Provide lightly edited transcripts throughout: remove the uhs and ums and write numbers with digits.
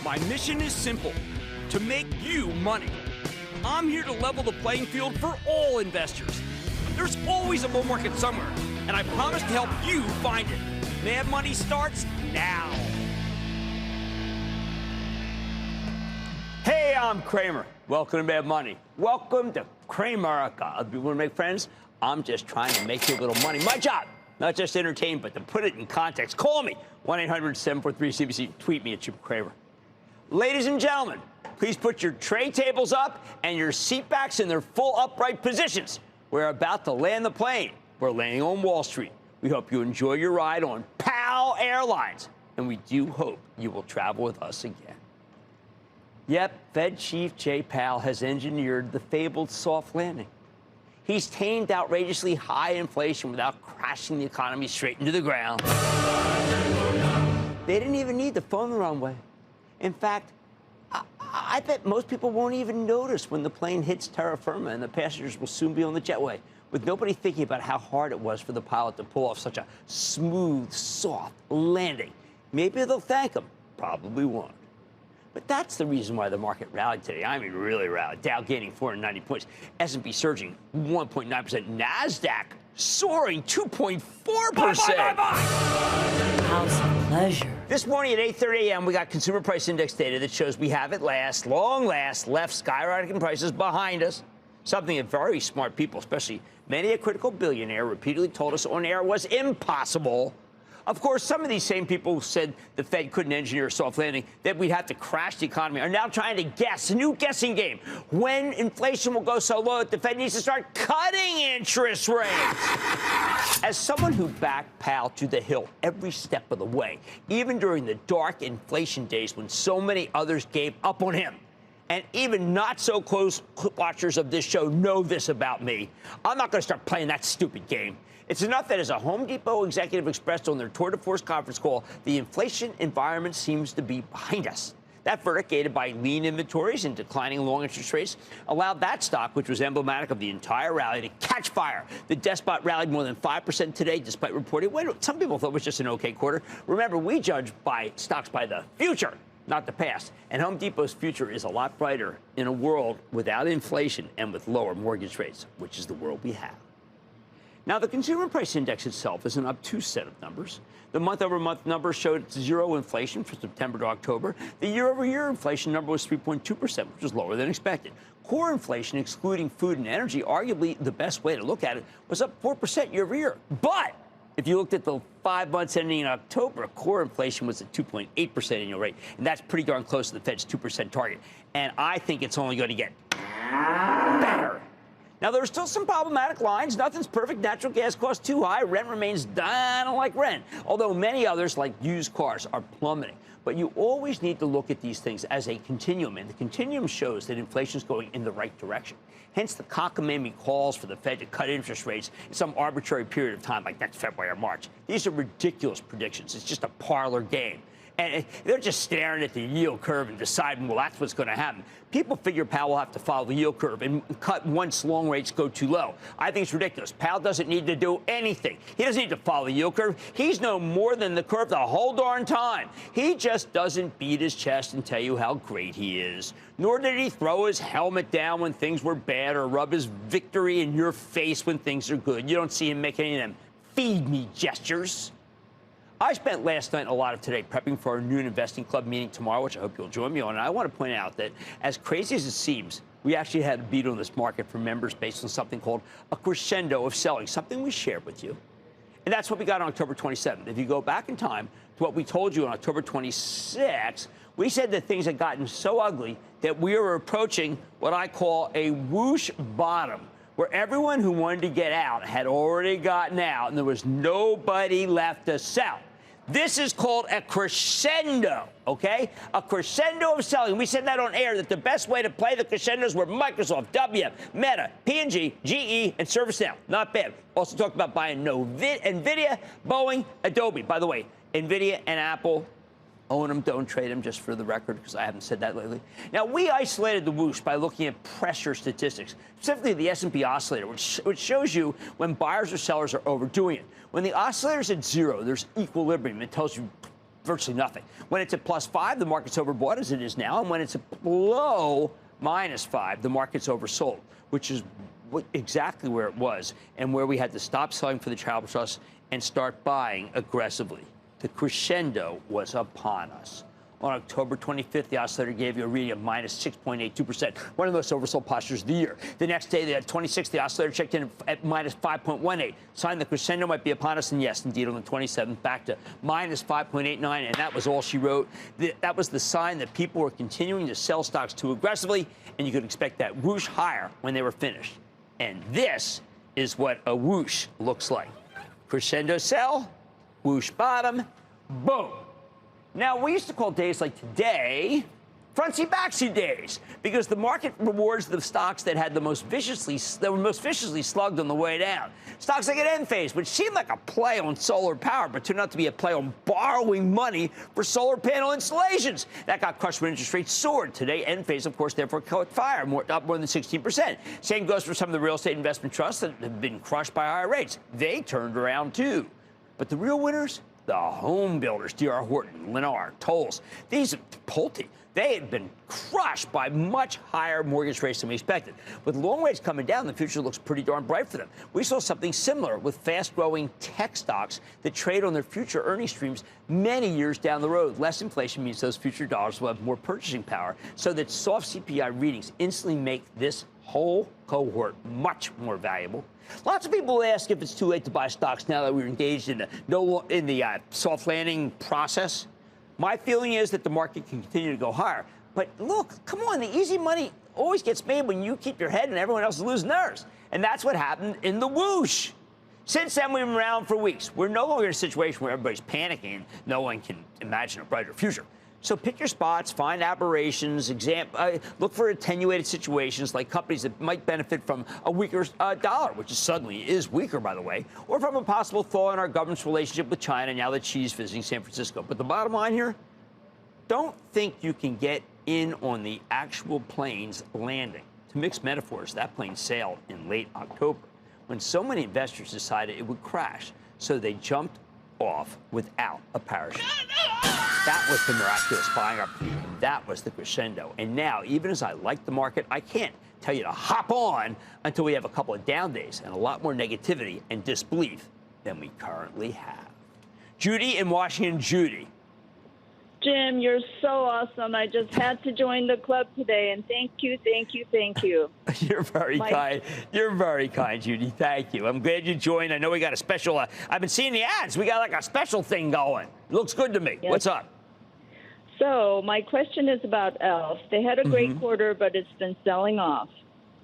My mission is simple, to make you money. I'm here to level the playing field for all investors. There's always a bull market somewhere, and I promise to help you find it. Mad Money starts now. Hey, I'm Cramer. Welcome to Mad Money. Welcome to Cramerica. Other people want to make friends? I'm just trying to make you a little money. My job, not just entertain, but to put it in context. Call me, 1-800-743-CNBC. Tweet me at Jim Cramer. Ladies and gentlemen, please put your tray tables up and your seat backs in their full upright positions. We're about to land the plane. We're landing on Wall Street. We hope you enjoy your ride on PAL Airlines, and we do hope you will travel with us again. Yep, Fed Chief Jay Powell has engineered the fabled soft landing. He's tamed outrageously high inflation without crashing the economy straight into the ground. They didn't even need the phone the wrong way. In fact, I bet most people won't even notice when the plane hits terra firma and the passengers will soon be on the jetway, with nobody thinking about how hard it was for the pilot to pull off such a smooth, soft landing. Maybe they'll thank him. Probably won't. But that's the reason why the market rallied today. I mean, really rallied. Dow gaining 490 points. S&P surging 1.9%. NASDAQ soaring 2.4%. House of pleasure. This morning at 8:30 a.m., we got consumer price index data that shows we have at last, long last, left skyrocketing prices behind us. Something that very smart people, especially many a critical billionaire, repeatedly told us on air was impossible. Of course, some of these same people who said the Fed couldn't engineer a soft landing, that we'd have to crash the economy, are now trying to guess, a new guessing game, when inflation will go so low that the Fed needs to start cutting interest rates. As someone who backed Powell to the hill every step of the way, even during the dark inflation days when so many others gave up on him, and even not so close watchers of this show know this about me, I'm not going to start playing that stupid game. It's enough that as a Home Depot executive expressed on their Tour de Force conference call, the inflation environment seems to be behind us. That verdict, aided by lean inventories and declining long interest rates, allowed that stock, which was emblematic of the entire rally, to catch fire. The Despot rallied more than 5% today, despite reporting, some people thought it was just an okay quarter. Remember, we judge stocks by the future, not the past. And Home Depot's future is a lot brighter in a world without inflation and with lower mortgage rates, which is the world we have. Now, the consumer price index itself is an obtuse set of numbers. The month-over-month number showed zero inflation from September to October. The year-over-year inflation number was 3.2%, which was lower than expected. Core inflation, excluding food and energy, arguably the best way to look at it, was up 4% year-over-year. But if you looked at the 5 months ending in October, core inflation was at 2.8% annual rate, and that's pretty darn close to the Fed's 2% target. And I think it's only going to get better. Now, there are still some problematic lines. Nothing's perfect. Natural gas costs too high. Rent remains I don't like rent, although many others, like used cars, are plummeting. But you always need to look at these things as a continuum, and the continuum shows that inflation is going in the right direction. Hence, the cockamamie calls for the Fed to cut interest rates in some arbitrary period of time, like next February or March. These are ridiculous predictions. It's just a parlor game. And they're just staring at the yield curve and deciding, well, that's what's going to happen. People figure Powell will have to follow the yield curve and cut once long rates go too low. I think it's ridiculous. Powell doesn't need to do anything. He doesn't need to follow the yield curve. He's no more than the curve the whole darn time. He just doesn't beat his chest and tell you how great he is. Nor did he throw his helmet down when things were bad or rub his victory in your face when things are good. You don't see him making any of them feed me gestures. I spent last night and a lot of today prepping for our noon investing club meeting tomorrow, which I hope you'll join me on. And I want to point out that, as crazy as it seems, we actually had a beat on this market for members based on something called a crescendo of selling, something we shared with you. And that's what we got on October 27th. If you go back in time to what we told you on October 26th, we said that things had gotten so ugly that we were approaching what I call a whoosh bottom, where everyone who wanted to get out had already gotten out and there was nobody left to sell. This is called a crescendo, okay? A crescendo of selling. We said that on air, that the best way to play the crescendos were Microsoft, WM, Meta, P&G, GE, and ServiceNow. Not bad. Also talked about buying NVIDIA, Boeing, Adobe. By the way, NVIDIA and Apple, own them, don't trade them, just for the record, because I haven't said that lately. Now, we isolated the whoosh by looking at pressure statistics, specifically the S&P oscillator, which shows you when buyers or sellers are overdoing it. When the oscillator's at zero, there's equilibrium. It tells you virtually nothing. When it's at +5, the market's overbought as it is now. And when it's below -5, the market's oversold, which is exactly where it was and where we had to stop selling for the travel trust and start buying aggressively. The crescendo was upon us. On October 25th, the oscillator gave you a reading of -6.82%, one of the most oversold postures of the year. The next day, the 26th, the oscillator checked in at -5.18, sign the crescendo might be upon us, and yes, indeed, on the 27th, back to -5.89, and that was all she wrote. That was the sign that people were continuing to sell stocks too aggressively, and you could expect that whoosh higher when they were finished. And this is what a whoosh looks like. Crescendo sell, whoosh bottom, boom. Now, we used to call days like today frontsy backsy days because the market rewards the stocks that had the most viciously slugged on the way down. Stocks like at Enphase, which seemed like a play on solar power, but turned out to be a play on borrowing money for solar panel installations. That got crushed when interest rates soared. Today, Enphase, of course, therefore caught fire, up more than 16%. Same goes for some of the real estate investment trusts that have been crushed by higher rates. They turned around too. But the real winners? The home builders, D.R. Horton, Lennar, Tolles, these Pulte, they had been crushed by much higher mortgage rates than we expected. With long rates coming down, the future looks pretty darn bright for them. We saw something similar with fast-growing tech stocks that trade on their future earnings streams many years down the road. Less inflation means those future dollars will have more purchasing power, so that soft CPI readings instantly make this whole cohort much more valuable. Lots of people ask if it's too late to buy stocks now that we're engaged in the soft landing process. My feeling is that the market can continue to go higher. But look, come on, the easy money always gets made when you keep your head and everyone else is losing theirs. And that's what happened in the whoosh. Since then, we've been around for weeks. We're no longer in a situation where everybody's panicking. No one can imagine a brighter future. So pick your spots, find aberrations, look for attenuated situations like companies that might benefit from a weaker dollar, which suddenly is weaker, by the way, or from a possible thaw in our government's relationship with China now that Xi's visiting San Francisco. But the bottom line here, don't think you can get in on the actual plane's landing. To mix metaphors, that plane sailed in late October when so many investors decided it would crash, so they jumped off without a parachute. That was the miraculous buying opportunity. That was the crescendo. And now, even as I like the market, I can't tell you to hop on until we have a couple of down days and a lot more negativity and disbelief than we currently have. Judy in Washington. Judy. Jim, you're so awesome. I just had to join the club today, and thank you, thank you, thank you. You're very kind. You're very kind, Judy. Thank you. I'm glad you joined. I know we got a special, I've been seeing the ads. We got like a special thing going. Looks good to me. Yes. What's up? So my question is about ELF. They had a great quarter, but it's been selling off.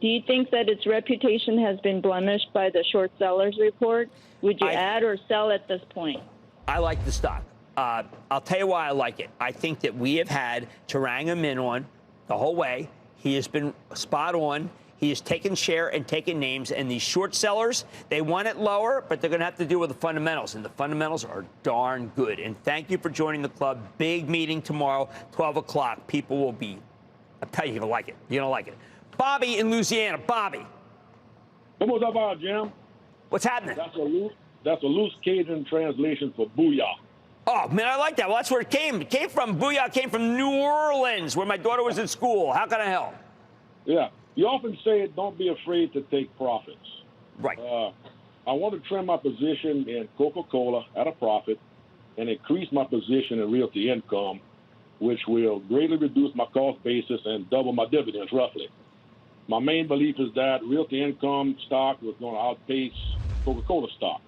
Do you think that its reputation has been blemished by the short sellers report? Would you add or sell at this point? I like the stock. I'll tell you why I like it. I think that we have had Tarang Min on the whole way. He has been spot on. He has taken share and taken names. And these short sellers, they want it lower, but they're going to have to deal with the fundamentals. And the fundamentals are darn good. And thank you for joining the club. Big meeting tomorrow, 12 o'clock. People will be, I'll tell you, you're going to like it. You're going to like it. Bobby in Louisiana. Bobby. What's up, Jim? What's happening? That's a loose Cajun translation for booyah. Oh, man, I like that. Well, that's where it came. It came from, booyah, came from New Orleans, where my daughter was in school. How can I help? Yeah. You often say, don't be afraid to take profits. Right. I want to trim my position in Coca-Cola at a profit and increase my position in Realty Income, which will greatly reduce my cost basis and double my dividends, roughly. My main belief is that Realty Income stock was going to outpace Coca-Cola stock.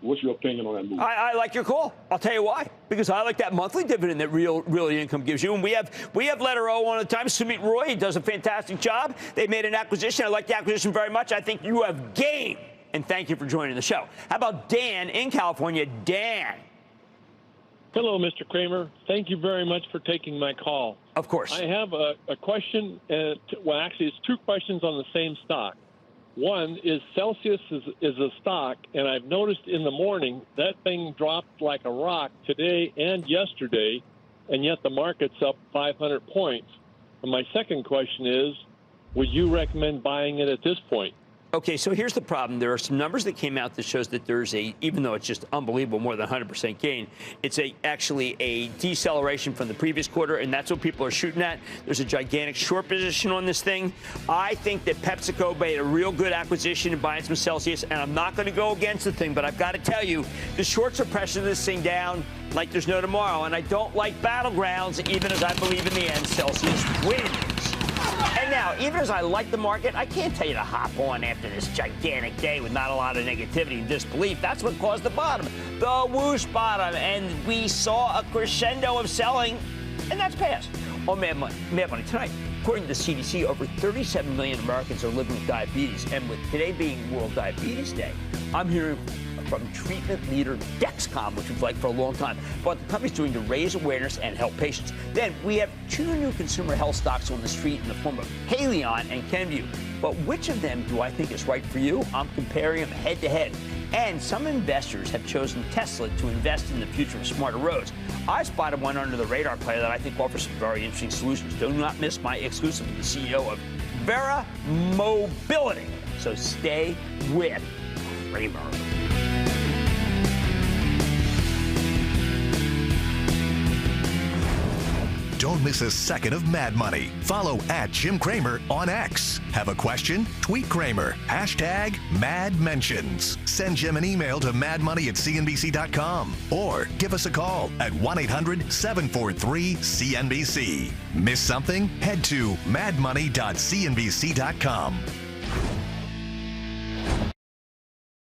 What's your opinion on that move? I like your call. I'll tell you why. Because I like that monthly dividend that Realty Income gives you. And we have letter O on the time. Sumit Roy does a fantastic job. They made an acquisition. I like the acquisition very much. I think you have game. And thank you for joining the show. How about Dan in California? Dan. Hello, Mr. Cramer. Thank you very much for taking my call. Of course. I have a question. Well, actually, it's two questions on the same stock. One is Celsius is a stock, and I've noticed in the morning that thing dropped like a rock today and yesterday, and yet the market's up 500 points. And my second question is, would you recommend buying it at this point? Okay, so here's the problem. There are some numbers that came out that shows that there's even though it's just unbelievable, more than 100% gain, it's actually a deceleration from the previous quarter, and that's what people are shooting at. There's a gigantic short position on this thing. I think that PepsiCo made a real good acquisition in buying some Celsius, and I'm not going to go against the thing, but I've got to tell you, the shorts are pressing this thing down like there's no tomorrow, and I don't like battlegrounds, even as I believe in the end Celsius wins. And now, even as I like the market, I can't tell you to hop on after this gigantic day with not a lot of negativity and disbelief. That's what caused the bottom, the whoosh bottom. And we saw a crescendo of selling, and that's passed. On Mad Money tonight, according to the CDC, over 37 million Americans are living with diabetes. And with today being World Diabetes Day, I'm hearing from treatment leader Dexcom, which we've liked for a long time, what the company's doing to raise awareness and help patients. Then we have two new consumer health stocks on the street in the form of Haleon and Kenvue. But which of them do I think is right for you? I'm comparing them head to head. And some investors have chosen Tesla to invest in the future of smarter roads. I spotted one under the radar player that I think offers some very interesting solutions. Do not miss my exclusive with the CEO of Vera Mobility. So stay with Cramer. Don't miss a second of Mad Money. Follow @Jim Cramer on X. Have a question? Tweet Cramer. #MadMentions. Send Jim an email to madmoney@cnbc.com or give us a call at 1-800-743-CNBC. Miss something? Head to madmoney.cnbc.com.